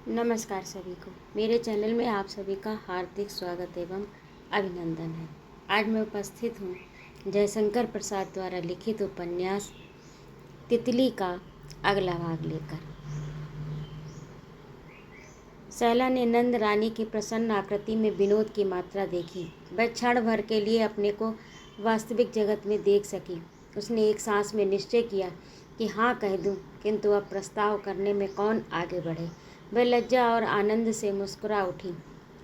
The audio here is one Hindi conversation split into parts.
नमस्कार सभी को। मेरे चैनल में आप सभी का हार्दिक स्वागत एवं अभिनंदन है। आज मैं उपस्थित हूँ जयशंकर प्रसाद द्वारा लिखित उपन्यास तितली का अगला भाग लेकर। सैला ने नंद रानी की प्रसन्न आकृति में विनोद की मात्रा देखी। वह क्षण भर के लिए अपने को वास्तविक जगत में देख सकी। उसने एक सांस में निश्चय किया कि हाँ कह दूं, किंतु अब प्रस्ताव करने में कौन आगे बढ़े। वह लज्जा और आनंद से मुस्कुरा उठी।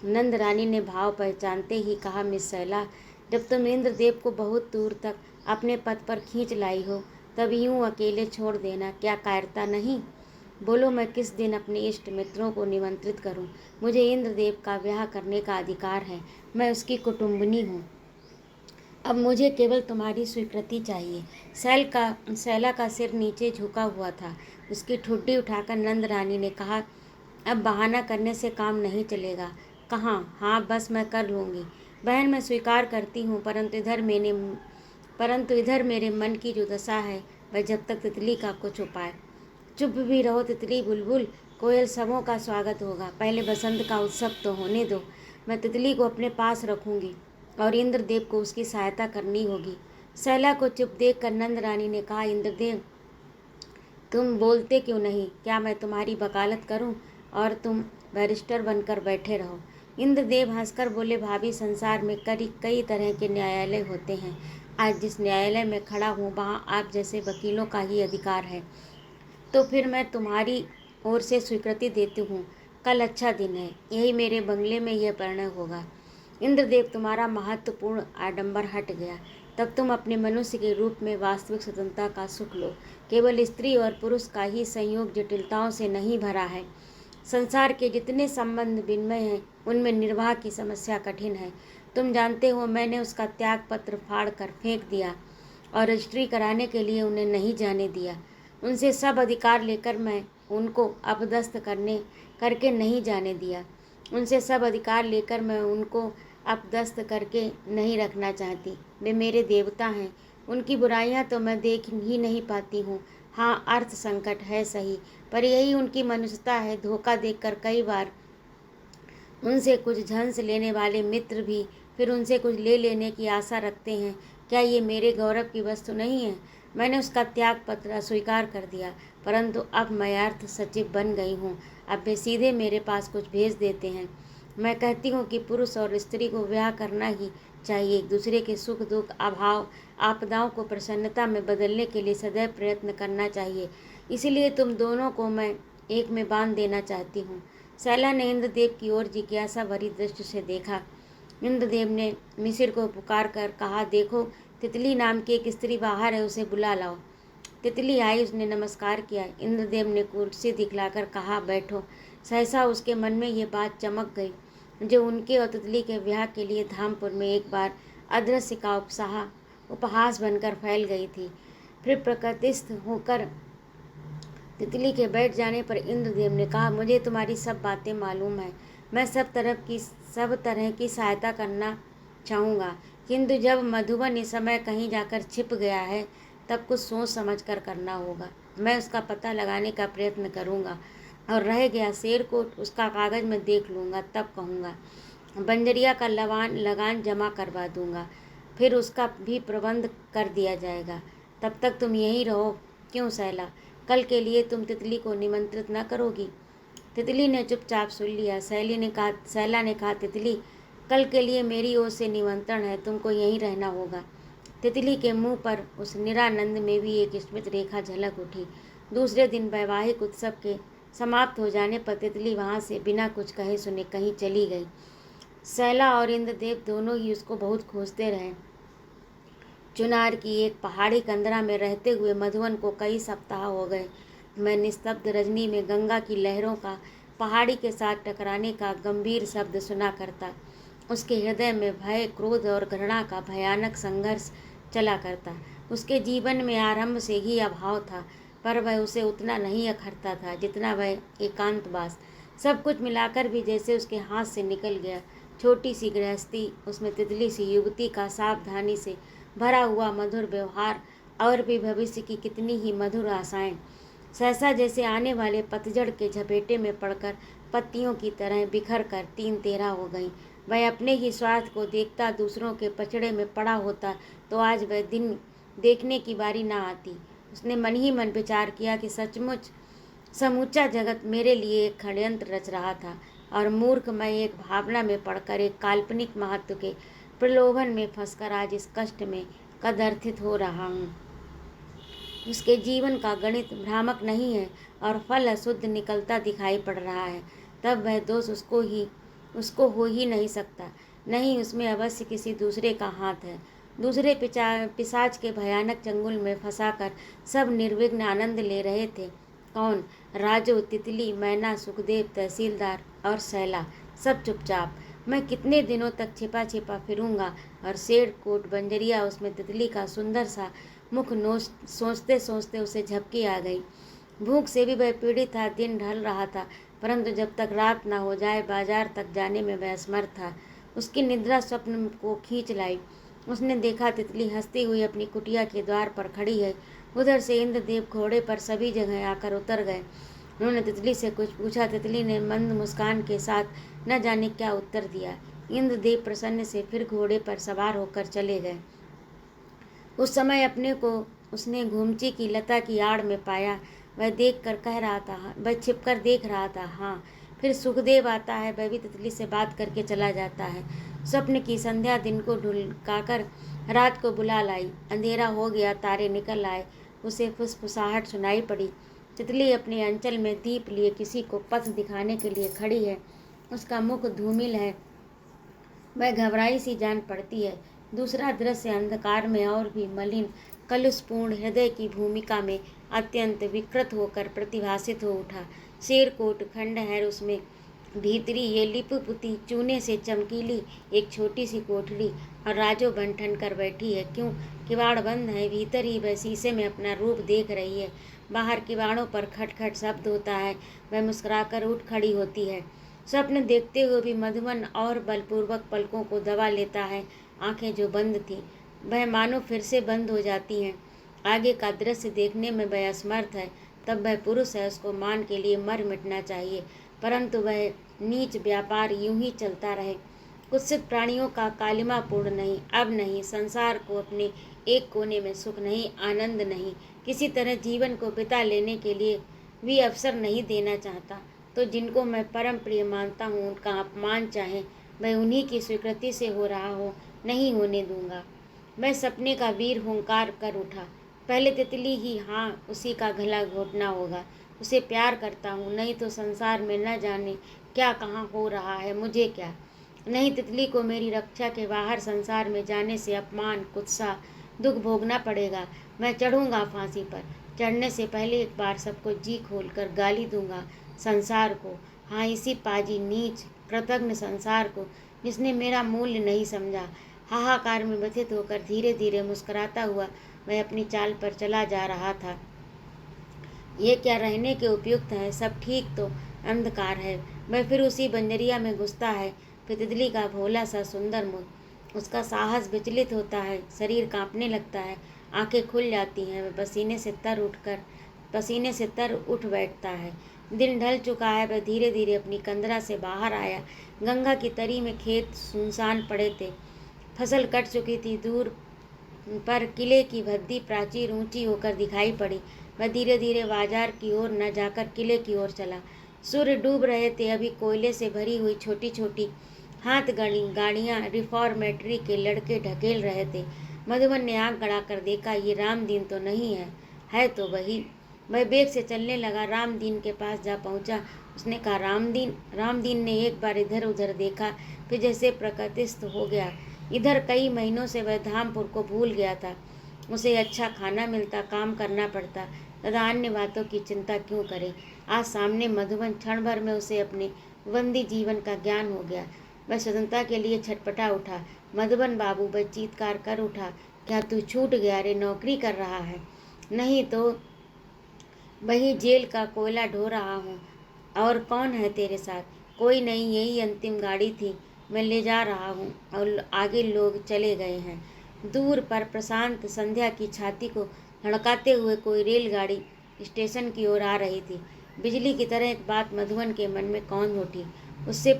नंद रानी ने भाव पहचानते ही कहा, मिस सैला, जब तुम इंद्रदेव को बहुत दूर तक अपने पद पर खींच लाई हो, तब यूं अकेले छोड़ देना क्या कायरता नहीं? बोलो, मैं किस दिन अपने इष्ट मित्रों को निमंत्रित करूं? मुझे इंद्रदेव का ब्याह करने का अधिकार है। मैं उसकी कुटुंबनी हूँ। अब मुझे केवल तुम्हारी स्वीकृति चाहिए। सैला का सिर नीचे झुका हुआ था। उसकी ठुड्डी उठाकर नंद रानी ने कहा, अब बहाना करने से काम नहीं चलेगा। कहाँ? हाँ, बस मैं कर लूँगी। बहन, मैं स्वीकार करती हूँ, परंतु इधर मेरे मन की जो दशा है, वह जब तक तितली का कुछ उपाय। चुप भी रहो तितली बुलबुल, कोयल सबों का स्वागत होगा। पहले बसंत का उत्सव तो होने दो। मैं तितली को अपने पास रखूँगी और इंद्रदेव को उसकी सहायता करनी होगी। सैला को चुप देख कर नंद रानी ने कहा, इंद्रदेव, तुम बोलते क्यों नहीं? क्या मैं तुम्हारी वकालत करूं और तुम बैरिस्टर बनकर बैठे रहो? इंद्रदेव हंसकर बोले, भाभी, संसार में कई तरह के न्यायालय होते हैं। आज जिस न्यायालय में खड़ा हूँ वहाँ आप जैसे वकीलों का ही अधिकार है। तो फिर मैं तुम्हारी ओर से स्वीकृति देती हूँ। कल अच्छा दिन है, यही मेरे बंगले में यह प्रणय होगा। इंद्रदेव, तुम्हारा महत्वपूर्ण आडंबर हट गया। तब तुम अपने मनुष्य के रूप में वास्तविक स्वतंत्रता का सुख लो। केवल स्त्री और पुरुष का ही संयोग जटिलताओं से नहीं भरा है। संसार के जितने संबंध विनिमय हैं, उनमें निर्वाह की समस्या कठिन है। तुम जानते हो, मैंने उसका त्याग पत्र फाड़ कर फेंक दिया और रजिस्ट्री कराने के लिए उन्हें नहीं जाने दिया। उनसे सब अधिकार लेकर मैं उनको अपदस्थ करके नहीं जाने दिया। उनसे सब अधिकार लेकर मैं उनको अपदस्थ करके नहीं रखना चाहती। वे मेरे देवता हैं। उनकी बुराइयां तो मैं देख ही नहीं पाती हूँ। हाँ, अर्थ संकट है सही, पर यही उनकी मनुष्यता है। धोखा देकर कई बार उनसे कुछ झंस लेने वाले मित्र भी फिर उनसे कुछ ले लेने की आशा रखते हैं। क्या ये मेरे गौरव की वस्तु नहीं है? मैंने उसका त्याग पत्र अस्वीकार कर दिया, परंतु अब मैं अर्थ सचिव बन गई हूँ। अब वे सीधे मेरे पास कुछ भेज देते हैं। मैं कहती हूँ कि पुरुष और स्त्री को ब्याह करना ही चाहिए। एक दूसरे के सुख दुख अभाव आपदाओं को प्रसन्नता में बदलने के लिए सदैव प्रयत्न करना चाहिए। इसलिए तुम दोनों को मैं एक में बांध देना चाहती हूँ। सैला ने इंद्रदेव की ओर जिज्ञासा भरी दृष्टि से देखा। इंद्रदेव ने मिसिर को पुकार कर कहा, देखो, तितली नाम की एक स्त्री बाहर है, उसे बुला लाओ। तितली आई, उसने नमस्कार किया। इंद्रदेव ने कुर्सी दिखलाकर कहा, बैठो। सहसा उसके मन में ये बात चमक गई जो उनके और तितली के ब्याह के लिए धामपुर में एक बार अदृश्य का उपहास बनकर फैल गई थी। फिर प्रकृतिस्थ होकर तितली के बैठ जाने पर इंद्रदेव ने कहा, मुझे तुम्हारी सब बातें मालूम है। मैं सब तरह की सहायता करना चाहूँगा, किंतु जब मधुबन इस समय कहीं जाकर छिप गया है, तब कुछ सोच समझ कर करना होगा। मैं उसका पता लगाने का प्रयत्न करूँगा और रह गया शेर को उसका कागज़ में देख लूँगा, तब कहूँगा। बंजरिया का लगान जमा करवा दूँगा, फिर उसका भी प्रबंध कर दिया जाएगा। तब तक तुम यहीं रहो। क्यों सैला, कल के लिए तुम तितली को निमंत्रित न करोगी? तितली ने चुपचाप सुन लिया। सैला ने कहा, तितली, कल के लिए मेरी ओर से निमंत्रण है, तुमको यहीं रहना होगा। तितली के मुंह पर उस निरानंद में भी एक स्मित रेखा झलक उठी। दूसरे दिन वैवाहिक उत्सव के समाप्त हो जाने पर तितली वहाँ से बिना कुछ कहे सुने कहीं चली गई। सैला और इंद्रदेव दोनों ही उसको बहुत खोजते रहे। चुनार की एक पहाड़ी कंदरा में रहते हुए मधुवन को कई सप्ताह हो गए। मैं निस्तब्ध रजनी में गंगा की लहरों का पहाड़ी के साथ टकराने का गंभीर शब्द सुना करता। उसके हृदय में भय, क्रोध और घृणा का भयानक संघर्ष चला करता। उसके जीवन में आरंभ से ही अभाव था, पर वह उसे उतना नहीं अखरता था जितना वह एकांतवास। सब कुछ मिलाकर भी जैसे उसके हाथ से निकल गया। छोटी सी गृहस्थी, उसमें तितली सी युवती का सावधानी से भरा हुआ मधुर व्यवहार और भी भविष्य की कितनी ही मधुर आशाएं। सहसा जैसे आने वाले पतझड़ के झपेटे में पड़कर पत्तियों की तरह बिखर कर तीन तेरा हो गई। वह अपने ही स्वार्थ को देखता दूसरों के पचड़े में पड़ा होता तो आज वह दिन देखने की बारी ना आती। उसने मन ही मन विचार किया कि सचमुच समूचा जगत मेरे लिए एक षड्यंत्र रच रहा था और मूर्ख मैं एक भावना में पड़कर एक काल्पनिक महत्व के प्रलोभन में फंसकर आज इस कष्ट में कदर्थित हो रहा हूँ। उसके जीवन का गणित भ्रामक नहीं है और फल अशुद्ध निकलता दिखाई पड़ रहा है, तब वह दोष उसको हो ही नहीं सकता। नहीं, उसमें अवश्य किसी दूसरे का हाथ है। दूसरे पिशाच के भयानक चंगुल में फंसाकर सब निर्विघ्न आनंद ले रहे थे। कौन? राजू, तितली, मैना, सुखदेव, तहसीलदार और सैला, सब चुपचाप। मैं कितने दिनों तक छिपा छिपा फिरूंगा और शेर कोट बंजरिया उसमें तितली का सुंदर सा मुख नोच सोचते सोचते उसे झपकी आ गई। भूख से भी वह पीड़ित था। दिन ढल रहा था, परंतु जब तक रात न हो जाए बाजार तक जाने में वह असमर्थ था। उसकी निद्रा स्वप्न को खींच लाई। उसने देखा तितली हंसती हुई अपनी कुटिया के द्वार पर खड़ी है। उधर से इंद्रदेव घोड़े पर सभी जगह आकर उतर गए। उन्होंने तितली से कुछ पूछा। तितली ने मंद मुस्कान के साथ न जाने क्या उत्तर दिया। इंद्रदेव प्रसन्न से फिर घोड़े पर सवार होकर चले गए। उस समय अपने को उसने घूमची की लता की आड़ में पाया। वह छिपकर देख रहा था। हाँ, फिर सुखदेव आता है, वह भी तितली से बात करके चला जाता है। स्वप्न की संध्या दिन को ढुलकाकर रात को बुला लाई। अंधेरा हो गया, तारे निकल आए। उसे फुसफुसाहट सुनाई पड़ी। तितली अपने अंचल में दीप लिए किसी को पथ दिखाने के लिए खड़ी है। उसका मुख धूमिल है, वह घबराई सी जान पड़ती है। दूसरा दृश्य अंधकार में और भी मलिन कलुषपूर्ण हृदय की भूमिका में अत्यंत विकृत होकर प्रतिभासित हो उठा। शेरकोट खंड है, उसमें भीतरी ये लिपपुती चूने से चमकीली एक छोटी सी कोठरी और राजो बंठन कर बैठी है। क्यों? किवाड़ बंद है। भीतर ही वह शीशे में अपना रूप देख रही है। बाहर किवाड़ों पर खटखट शब्द होता है। वह मुस्कुराकर उठ खड़ी होती है। स्वप्न देखते हुए भी मधुवन और बलपूर्वक पलकों को दबा लेता है। आंखें जो बंद थीं वह मानो फिर से बंद हो जाती हैं। आगे का दृश्य देखने में वह असमर्थ है। तब वह पुरुष है, उसको मान के लिए मर मिटना चाहिए, परंतु वह नीच व्यापार यूं ही चलता रहे। कुत्सित प्राणियों का कालिमापूर्ण नहीं, अब नहीं। संसार को अपने एक कोने में सुख नहीं, आनंद नहीं, किसी तरह जीवन को बिता लेने के लिए भी अवसर नहीं देना चाहता। तो जिनको मैं परम प्रिय मानता हूँ उनका अपमान चाहे वह उन्हीं की स्वीकृति से हो रहा हो, नहीं होने दूंगा। मैं सपने का वीर हुंकार कर उठा। पहले तितली ही, हाँ, उसी का गला घोटना होगा। उसे प्यार करता हूँ, नहीं तो संसार में न जाने क्या कहाँ हो रहा है, मुझे क्या। नहीं, तितली को मेरी रक्षा के बाहर संसार में जाने से अपमान, कुत्सा, दुख भोगना पड़ेगा। मैं चढ़ूँगा फांसी पर। चढ़ने से पहले एक बार सबको जी खोलकर गाली दूंगा संसार को। हाँ, इसी पाजी नीच कृतघ्न संसार को, जिसने मेरा मूल्य नहीं समझा। हाहाकार में व्यथित होकर धीरे धीरे मुस्कुराता हुआ वह अपनी चाल पर चला जा रहा था। ये क्या रहने के उपयुक्त है? सब ठीक तो अंधकार है। वह फिर उसी बंजरिया में घुसता है। फिर तितली का भोला सा सुंदर मुख, उसका साहस विचलित होता है। शरीर कांपने लगता है, आंखें खुल जाती हैं। वह पसीने से तर उठ बैठता है। दिन ढल चुका है। वह धीरे धीरे अपनी कंदरा से बाहर आया। गंगा की तरी में खेत सुनसान पड़े थे, फसल कट चुकी थी। दूर पर किले की भद्दी प्राचीर ऊंची होकर दिखाई पड़ी। वह धीरे धीरे बाजार की ओर न जाकर किले की ओर चला। सूर्य डूब रहे थे। अभी कोयले से भरी हुई छोटी छोटी हाथ गाड़ियाँ रिफॉर्मेटरी के लड़के ढकेल रहे थे। मधुबन ने आँख गड़ाकर देखा, ये रामदीन तो नहीं है? है तो वही। वह बेग से चलने लगा। रामदीन के पास जा पहुंचा। उसने कहा, रामदीन। रामदीन ने एक बार इधर उधर देखा, फिर जैसे प्रकृतिस्थ हो गया। इधर कई महीनों से वह धामपुर को भूल गया था। उसे अच्छा खाना मिलता, काम करना पड़ता, तथा अन्य बातों की चिंता क्यों करे। आज सामने मधुबन, क्षण भर में उसे अपने बंदी जीवन का ज्ञान हो गया। वह स्वतंत्रता के लिए छटपटा उठा। मधुबन बाबू, वह चीत्कार कर उठा, क्या तू छूट गया रे? नौकरी कर रहा है? नहीं तो वही जेल का कोयला ढो रहा हूँ। और कौन है तेरे साथ? कोई नहीं, यही अंतिम गाड़ी थी, मैं ले जा रहा हूँ। और आगे लोग चले गए हैं। दूर पर प्रशांत संध्या की छाती को धड़काते हुए कोई रेलगाड़ी स्टेशन की ओर आ रही थी। बिजली की तरह एक बात मधुवन के मन में कौंध उठी। उसने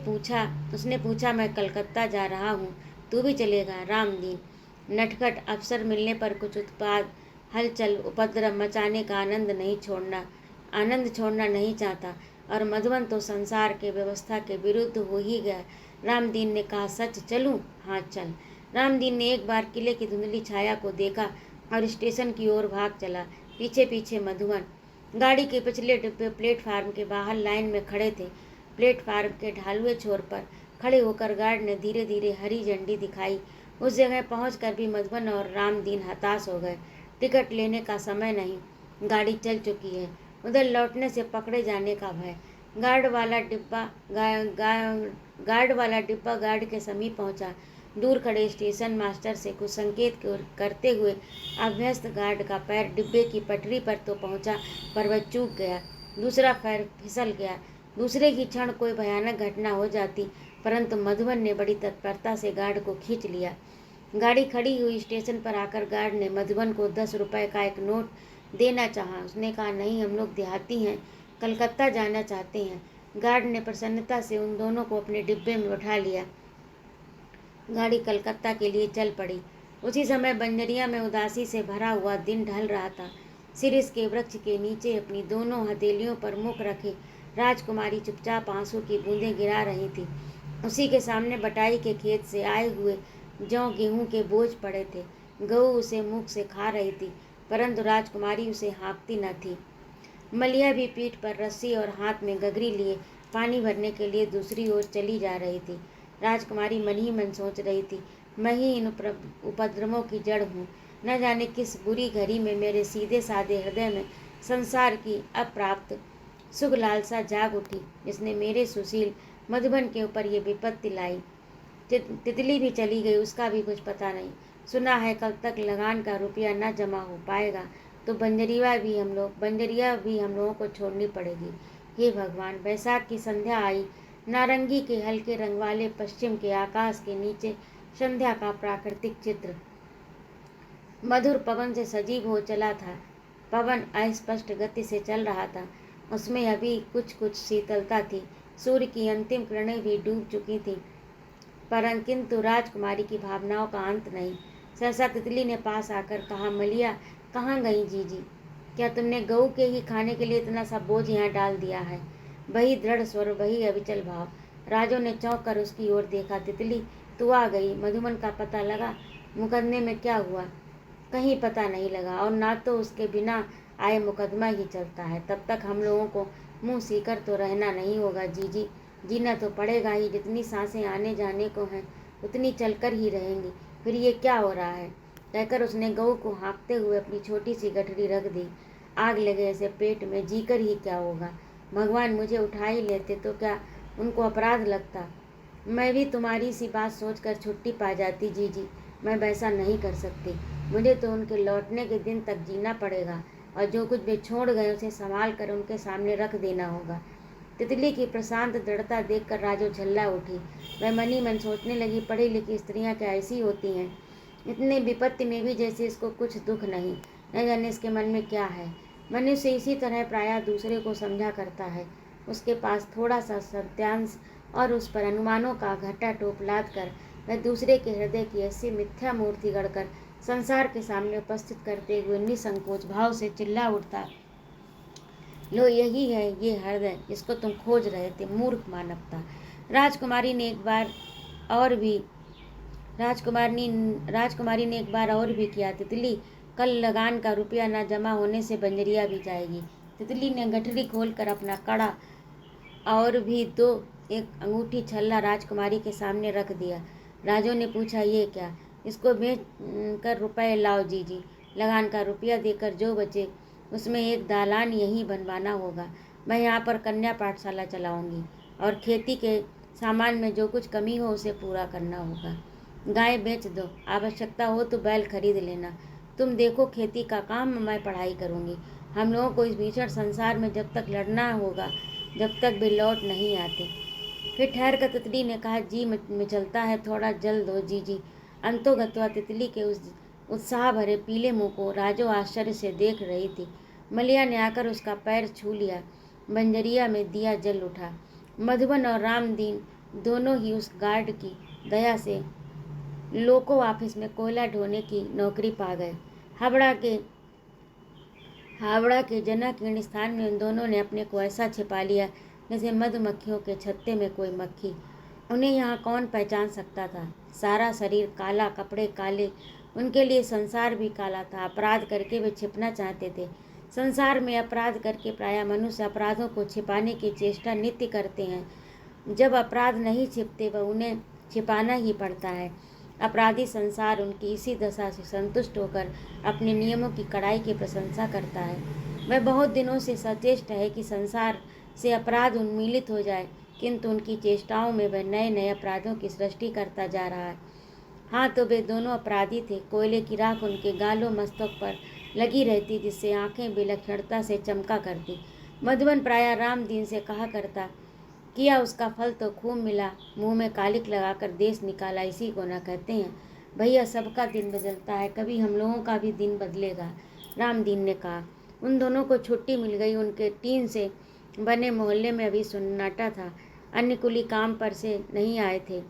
पूछा, मैं कलकत्ता जा रहा हूँ, तू भी चलेगा? रामदीन नटखट, अवसर मिलने पर कुछ उत्पाद, हलचल, उपद्रव मचाने का आनंद छोड़ना नहीं चाहता, और मधुवन तो संसार के व्यवस्था के विरुद्ध हो ही गया। रामदीन ने कहा, सच चलूं? हाँ चल। रामदीन ने एक बार किले की धुंधली छाया को देखा और स्टेशन की ओर भाग चला, पीछे पीछे मधुवन। गाड़ी के पिछले डिब्बे प्लेटफार्म के बाहर लाइन में खड़े थे। प्लेटफार्म के ढालुए छोर पर खड़े होकर गार्ड ने धीरे धीरे हरी झंडी दिखाई। उस जगह पहुंचकर भी मधुवन और रामदीन हताश हो गए। टिकट लेने का समय नहीं, गाड़ी चल चुकी है। उधर लौटने से पकड़े जाने का भय। गार्ड वाला डिब्बा गार्ड के समीप पहुंचा। दूर खड़े स्टेशन मास्टर से कुछ संकेत करते हुए अभ्यस्त गार्ड का पैर डिब्बे की पटरी पर तो पहुंचा, पर वह चूक गया। दूसरा पैर फिसल गया। दूसरे ही क्षण कोई भयानक घटना हो जाती, परंतु मधुवन ने बड़ी तत्परता से गार्ड को खींच लिया। गाड़ी खड़ी हुई स्टेशन पर आकर गार्ड ने मधुवन को 10 रुपए का एक नोट देना चाहा। उसने कहा, नहीं, हम लोग देहाती हैं, कलकत्ता जाना चाहते हैं। गार्ड ने प्रसन्नता से उन दोनों को अपने डिब्बे में बैठा लिया। गाड़ी कलकत्ता के लिए चल पड़ी। उसी समय बंजरिया में उदासी से भरा हुआ दिन ढल रहा था। सिरिस के वृक्ष के नीचे अपनी दोनों हथेलियों पर मुख रखे राजकुमारी चुपचाप आंसू की बूंदें गिरा रही थी। उसी के सामने बटाई के खेत से आए हुए जौ गेहूं के बोझ पड़े थे। गऊ उसे मुख से खा रही थी, परंतु राजकुमारी उसे हाँकती न थी। मलिया भी पीठ पर रस्सी और हाथ में गगरी लिए पानी भरने के लिए दूसरी ओर चली जा रही थी। राजकुमारी मन ही मन सोच रही थी, मैं ही इन उपद्रवों की जड़ हूँ। न जाने किस बुरी घड़ी में मेरे सीधे साधे हृदय में संसार की अप्राप्त सुख लालसा जाग उठी, जिसने मेरे सुशील मधुबन के ऊपर ये विपत्ति लाई। तितली भी चली गई, उसका भी कुछ पता नहीं। सुना है कल तक लगान का रुपया न जमा हो पाएगा तो बंजरिया भी हम लोगों को छोड़नी पड़ेगी। हे भगवान! बैसाख की संध्या आई। नारंगी के हल्के रंग वाले पश्चिम के आकाश के नीचे संध्या का प्राकृतिक चित्र मधुर पवन से सजीव हो चला था। पवन अस्पष्ट गति से चल रहा था। उसमें अभी कुछ कुछ शीतलता थी। सूर्य की अंतिम किरणें भी डूब चुकी थीं, किंतु राजकुमारी की भावनाओं का अंत नहीं। सहसा तितली ने पास आकर कहा, मलिया, कहाँ गई जीजी? क्या तुमने गऊ के ही खाने के लिए इतना सा बोझ यहाँ डाल दिया है? वही दृढ़ स्वर, वही अविचल भाव। राजो ने चौंक कर उसकी ओर देखा। तितली, तू आ गई? मधुमन का पता लगा? मुकदमे में क्या हुआ? कहीं पता नहीं लगा, और ना तो उसके बिना आए मुकदमा ही चलता है। तब तक हम लोगों को मुंह सीकर तो रहना नहीं होगा जीजी। जीना तो पड़ेगा ही। जितनी सांसें आने जाने को हैं उतनी चलकर ही रहेंगी। फिर ये क्या हो रहा है? कहकर उसने गऊ को हाँकते हुए अपनी छोटी सी गठरी रख दी। आग लगे ऐसे पेट में जीकर ही क्या होगा? भगवान मुझे उठा ही लेते तो क्या उनको अपराध लगता? मैं भी तुम्हारी सी बात सोचकर छुट्टी पा जाती जीजी। मैं वैसा नहीं कर सकती। मुझे तो उनके लौटने के दिन तक जीना पड़ेगा, और जो कुछ वे छोड़ गए उसे संभाल कर उनके सामने रख देना होगा। तितली की प्रशांत दृढ़ता देखकर राजो झल्ला उठी। वह मन ही मन सोचने लगी, पढ़ी लिखी स्त्रियां क्या ऐसी होती हैं? इतने विपत्ति में भी जैसे इसको कुछ दुख नहीं। न जाने इसके मन में क्या है। मनुष्य इसी तरह प्रायः दूसरे को समझा करता है। उसके पास थोड़ा सा सत्यांश और उस पर अनुमानों का घटा टोप लाद कर वह दूसरे के हृदय की ऐसी मिथ्या मूर्ति गढ़कर संसार के सामने उपस्थित करते हुए निसंकोच भाव से चिल्ला उठता, लो, यही है ये हृदय जिसको तुम खोज रहे थे, मूर्ख मानवता। राजकुमारी ने एक बार और भी किया, तितली, कल लगान का रुपया न जमा होने से बंजरिया भी जाएगी। तितली ने गठरी खोलकर अपना कड़ा और भी एक अंगूठी छल्ला राजकुमारी के सामने रख दिया। राजो ने पूछा, ये क्या? इसको बेच कर रुपए लाओ जीजी। लगान का रुपया देकर जो बचे उसमें एक दालान यहीं बनवाना होगा। मैं यहाँ पर कन्या पाठशाला चलाऊंगी, और खेती के सामान में जो कुछ कमी हो उसे पूरा करना होगा। गाय बेच दो, आवश्यकता हो तो बैल खरीद लेना। तुम देखो खेती का काम, मैं पढ़ाई करूंगी। हम लोगों को इस भीषण संसार में जब तक लड़ना होगा जब तक वे लौट नहीं आते। फिर ठहर कर तितली ने कहा, जी में चलता है, थोड़ा जल दो जीजी। अंतोगत्वा तितली के उस उत्साह भरे पीले मुंह को राजो आश्चर्य से देख रही थी। मलिया ने आकर उसका पैर छू लिया। बंजरिया में दिया जल उठा। मधुबन और रामदीन दोनों ही उस गार्ड की दया से लोको ऑफिस में कोयला ढोने की नौकरी पा गए। हावड़ा के जनाकीर्ण स्थान में उन दोनों ने अपने को ऐसा छिपा लिया जैसे मधुमक्खियों के छत्ते में कोई मक्खी। उन्हें यहाँ कौन पहचान सकता था। सारा शरीर काला, कपड़े काले, उनके लिए संसार भी काला था। अपराध करके वे छिपना चाहते थे। संसार में अपराध करके प्रायः मनुष्य अपराधों को छिपाने की चेष्टा नित्य करते हैं। जब अपराध नहीं छिपते वह उन्हें छिपाना ही पड़ता है। अपराधी संसार उनकी इसी दशा से संतुष्ट होकर अपने नियमों की कड़ाई की प्रशंसा करता है। वह बहुत दिनों से सचेष्ट है कि संसार से अपराध उन्मूलित हो जाए, किंतु उनकी चेष्टाओं में वह नए नए अपराधों की सृष्टि करता जा रहा है। हाँ, तो वे दोनों अपराधी थे। कोयले की राख उनके गालों मस्तक पर लगी रहती, जिससे आंखें विलक्षणता से चमका करती। मधुबन प्रायः रामदीन से कहा करता, किया उसका फल तो खूब मिला, मुंह में कालिक लगाकर देश निकाला, इसी को न कहते हैं। भैया, सबका दिन बदलता है, कभी हम लोगों का भी दिन बदलेगा, रामदीन ने कहा। उन दोनों को छुट्टी मिल गई। उनके टीन से बने मोहल्ले में अभी सन्नाटा था। अन्य कुली काम पर से नहीं आए थे।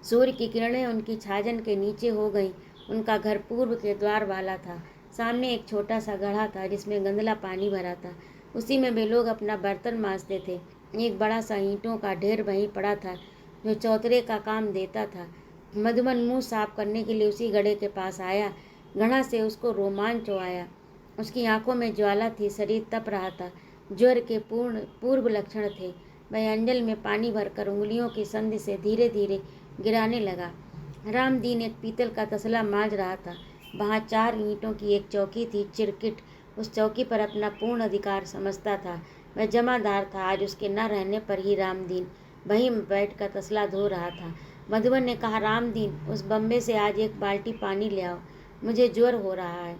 सूर्य की किरणें उनकी छाजन के नीचे हो गईं। उनका घर पूर्व के द्वार वाला था। सामने एक छोटा सा गड्ढा था जिसमें गंदला पानी भरा था। उसी में वे लोग अपना बर्तन मांजते थे। एक बड़ा सा ईंटों का ढेर वहीं पड़ा था जो चौतरे का काम देता था। मधुबन मुंह साफ करने के लिए उसी गड्ढे के पास आया। घड़ा से उसको रोमांच आया। उसकी आंखों में ज्वाला थी, शरीर तप रहा था। ज्वर के पूर्व लक्षण थे। वह अंजल में पानी भरकर उंगलियों की संधि से धीरे धीरे गिराने लगा। रामदीन एक पीतल का तसला मांज रहा था। वहाँ 4 ईंटों की एक चौकी थी। चिरकिट उस चौकी पर अपना पूर्ण अधिकार समझता था। वह जमादार था। आज उसके न रहने पर ही रामदीन वहीं बैठकर तसला धो रहा था। मधुबन ने कहा, रामदीन, उस बम्बे से आज एक बाल्टी पानी ले आओ, मुझे ज्वर हो रहा है।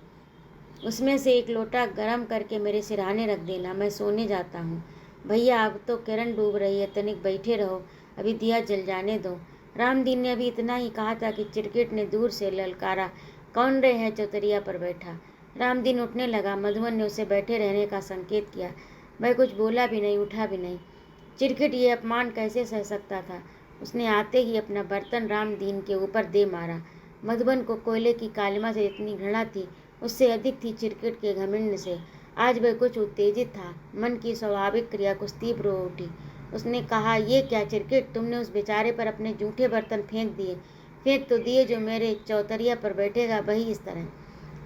उसमें से एक लोटा गर्म करके मेरे सिरहाने रख देना, मैं सोने जाता हूँ। भैया, अब तो किरण डूब रही है, तनिक बैठे रहो, अभी दिया जल जाने दो। रामदीन ने अभी इतना ही कहा था कि चिरकिट ने दूर से ललकारा, कौन रे है चौतरिया पर बैठा। रामदीन उठने लगा। मधुबन ने उसे बैठे रहने का संकेत किया। वह कुछ बोला भी नहीं, उठा भी नहीं। चिरकिट ये अपमान कैसे सह सकता था। उसने आते ही अपना बर्तन रामदीन के ऊपर दे मारा। मधुबन को कोयले की कालिमा से इतनी घृणा थी, उससे अधिक थी चिरकिट के घमंड से। आज वह कुछ उत्तेजित था। मन की स्वाभाविक क्रिया कुछ तीव्र हो उठी। उसने कहा, ये क्या चिरकिट, तुमने उस बेचारे पर अपने जूठे बर्तन फेंक दिए। फेंक तो दिए, जो मेरे चौतरिया पर बैठेगा वही इस तरह।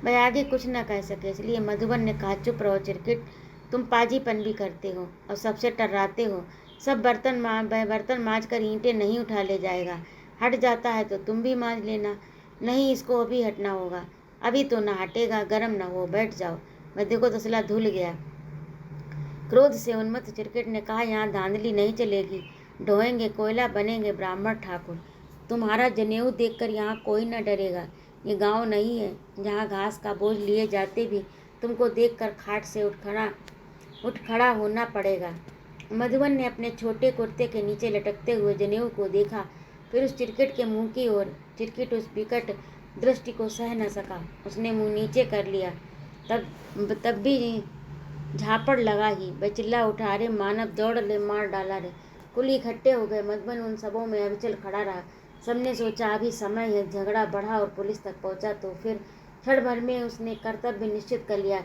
वह आगे कुछ न कह सके, इसलिए मधुबन ने कहा, चुप रहो चिरकिट, तुम पाजीपन भी करते हो और सबसे टर्राते हो। सब बर्तन माँज कर ईंटें नहीं उठा ले जाएगा। हट जाता है तो तुम भी माँज लेना। नहीं, इसको अभी हटना होगा। अभी तो ना हटेगा, गर्म ना हो, बैठ जाओ। वह देखो तसला धुल गया। क्रोध से उन्मत्त चिरकिट ने कहा, यहाँ धांधली नहीं चलेगी, ढोएंगे कोयला, बनेंगे ब्राह्मण ठाकुर। तुम्हारा जनेऊ देखकर यहाँ कोई न डरेगा। ये गांव नहीं है जहाँ घास का बोझ लिए जाते भी तुमको देखकर खाट से उठ खड़ा होना पड़ेगा। मधुबन ने अपने छोटे कुर्ते के नीचे लटकते हुए जनेऊ को देखा, फिर उस चिरकिट के मुंह की ओर। चिरकिट उस विकट दृष्टि को सह न सका। उसने मुंह नीचे कर लिया। तब भी झापड़ लगा ही। वह चिल्ला उठा, अरे मानव, दौड़ ले, मार डाला रे। कुल इकट्ठे हो गए। मधुबन उन सबों में अविचल खड़ा रहा। सबने सोचा अभी समय है। झगड़ा बढ़ा और पुलिस तक पहुंचा तो फिर क्षण भर में उसने कर्तव्य निश्चित कर लिया।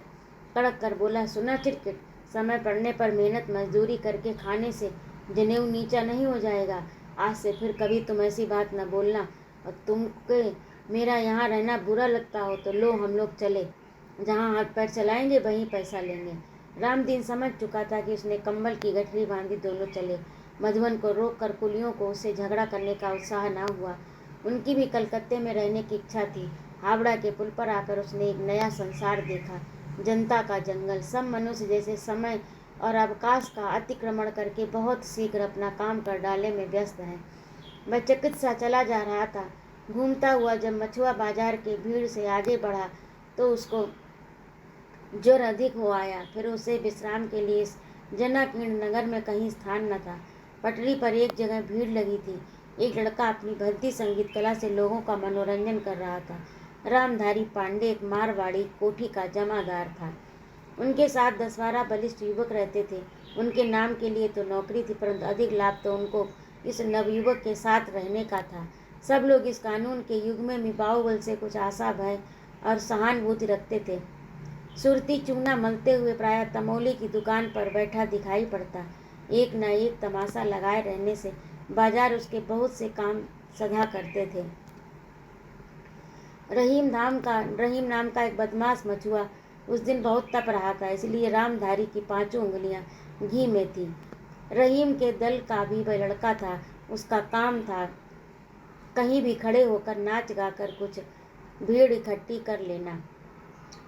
कड़क कर बोला, सुना चिरकिट, समय पड़ने पर मेहनत मजदूरी करके खाने से जनेऊ नीचा नहीं हो जाएगा। आज से फिर कभी तुम ऐसी बात न बोलना, और तुमके मेरा यहाँ रहना बुरा लगता हो तो लो, हम लोग चले। जहाँ हाथ पैर चलाएंगे वहीं पैसा लेंगे। रामदीन समझ चुका था कि उसने कंबल की गठरी बांधी। दोनों चले। मधुबन को रोक कर कुलियों को उससे झगड़ा करने का उत्साह न हुआ। उनकी भी कलकत्ते में रहने की इच्छा थी। हावड़ा के पुल पर आकर उसने एक नया संसार देखा, जनता का जंगल। सब मनुष्य जैसे समय और अवकाश का अतिक्रमण करके बहुत शीघ्र अपना काम कर डालने में व्यस्त हैं। वह चकित सा चला जा रहा था। घूमता हुआ जब मछुआ बाजार के भीड़ से आगे बढ़ा तो उसको ज्वर अधिक हो आया। फिर उसे विश्राम के लिए इस जनाकीर्ण नगर में कहीं स्थान न था। पटरी पर एक जगह भीड़ लगी थी। एक लड़का अपनी भद्दी संगीत कला से लोगों का मनोरंजन कर रहा था। रामधारी पांडे एक मारवाड़ी कोठी का जमादार था। उनके साथ 10-12 बलिष्ठ युवक रहते थे। उनके नाम के लिए तो नौकरी थी, परंतु अधिक लाभ तो उनको इस नवयुवक के साथ रहने का था। सब लोग इस कानून के युग में भी बाहुबल से कुछ आशा, भय और सहानुभूति रखते थे। सुरती चूना मलते हुए प्रायः तमौली की दुकान पर बैठा दिखाई पड़ता। एक न एक तमाशा लगाए रहने से बाजार उसके बहुत से काम सधा करते थे। रहीम नाम का एक बदमाश मछुआ उस दिन बहुत तप रहा था, इसलिए रामधारी की 5 उंगलियां घी में थी। रहीम के दल का भी वह लड़का था। उसका काम था कहीं भी खड़े होकर नाच गाकर कुछ भीड़ इकट्ठी कर लेना।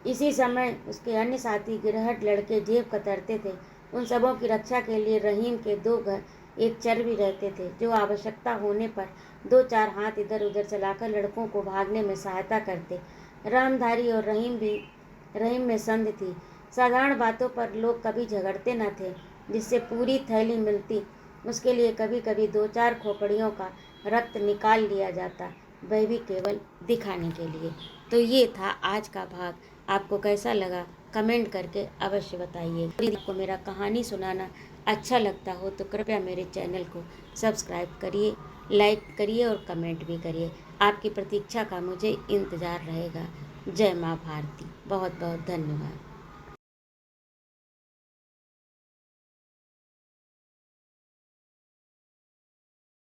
इसी समय उसके अन्य साथी गिरहट लड़के जेब कतरते थे। उन सबों की रक्षा के लिए रहीम के 2 घर एक चर भी रहते थे, जो आवश्यकता होने पर 2-4 हाथ इधर उधर चलाकर लड़कों को भागने में सहायता करते। रामधारी और रहीम में संध थी। साधारण बातों पर लोग कभी झगड़ते न थे। जिससे पूरी थैली मिलती, उसके लिए कभी कभी 2-4 खोपड़ियों का रक्त निकाल लिया जाता, वह भी केवल दिखाने के लिए। तो ये था आज का भाग। आपको कैसा लगा कमेंट करके अवश्य बताइए। यदि आपको मेरा कहानी सुनाना अच्छा लगता हो तो कृपया मेरे चैनल को सब्सक्राइब करिए, लाइक करिए और कमेंट भी करिए। आपकी प्रतीक्षा का मुझे इंतज़ार रहेगा। जय माँ भारती। बहुत बहुत धन्यवाद।